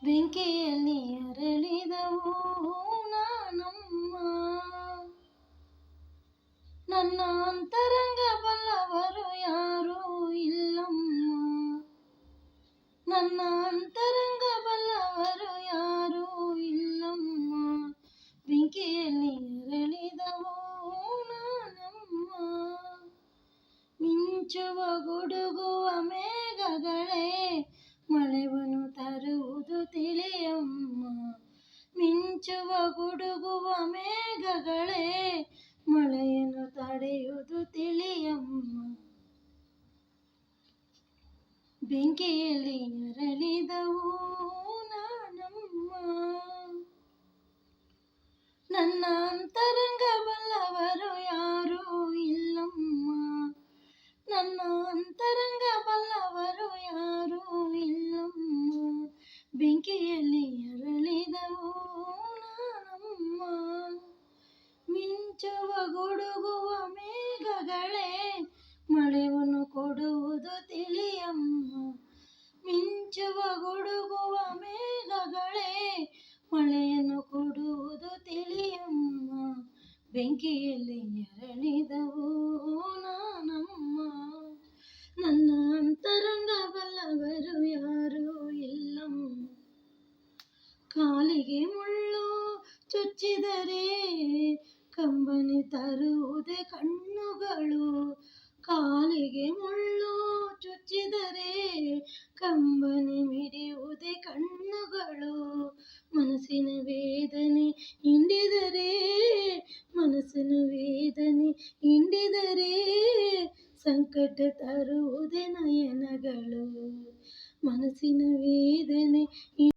ಬೆಂಕಿಯಲ್ಲಿ ಅರಳಿದವು ನಾನಮ್ಮ. ನನ್ನ ಅಂತರಂಗ ಬಲ್ಲವರು ಯಾರೂ ಇಲ್ಲಮ್ಮ. ನನ್ನ ಅಂತರಂಗ ಬಲ್ಲವರು ಯಾರೂ ಇಲ್ಲಮ್ಮ. ಬೆಂಕಿಯಲ್ಲಿ ಅರಳಿದವು ನಾನಮ್ಮ. ಮಿಂಚುವ ಗುಡುಗುವ ಮೇಘಗಳೇ ಮಳೆಯನ್ನು ತರುವುದು ತಿಳಿಯಮ್ಮ. ಮಿಂಚುವ ಗುಡುಗುವ ಮೇಘಗಳೇ ಮಳೆಯನ್ನು ತಡೆಯುವುದು ತಿಳಿಯಮ್ಮ. ಬೆಂಕಿಯಲ್ಲಿ ಅರಳಿದವು ನಾನಮ್ಮ. ನನ್ನ ಅಂತರಂಗ ಬಲ್ಲವರು ಯಾರೂ ಇಲ್ಲಮ್ಮ. ನನ್ನ ಅಂತರಂಗ ಬಲ್ಲವರು ಯಾರೂ ಇಲ್ಲಮ್ಮ. ಬೆಂಕಿಯಲ್ಲಿ ಅರಳಿದವು ನಾನಮ್ಮ. ಮಿಂಚುವ ಗುಡುಗುವ ಮೇಘಗಳೇ ಮಳೆಯನ್ನು ಕೊಡುವುದು ತಿಳಿಯಮ್ಮ. ಮಿಂಚುವ ಗುಡುಗುವ ಮೇಘಗಳೇ ಮಳೆಯನ್ನು ಕೊಡುವುದು ತಿಳಿಯಮ್ಮ. ಬೆಂಕಿಯಲ್ಲಿ ಅರಳಿದವು ನಾನಮ್ಮ. ನನ್ನ ಅಂತರಂಗ ಬಲ್ಲವರು ಯಾರೂ ಇಲ್ಲಮ್ಮ. ಕಾಲಿಗೆ ಮುಳ್ಳು ಚುಚ್ಚಿದರೆ ಕಂಬನಿ ತರುವುದೇ ಕಣ್ಣುಗಳು. ಕಾಲಿಗೆ ಮುಳ್ಳು ಚುಚ್ಚಿದರೆ ಕಂಬನಿ ಮಿಡಿಯುವುದೇ ಕಣ್ಣುಗಳು. ಮನಸ್ಸಿನ ವೇದನೆ ಹಿಂಡಿದರೆ ಮನಸ್ಸಿನ ವೇದನೆ ಹಿಂಡಿದರೆ ಸಂಕಟ ತರುವುದೇ ನಯನಗಳು. ಮನಸ್ಸಿನ ವೇದನೆ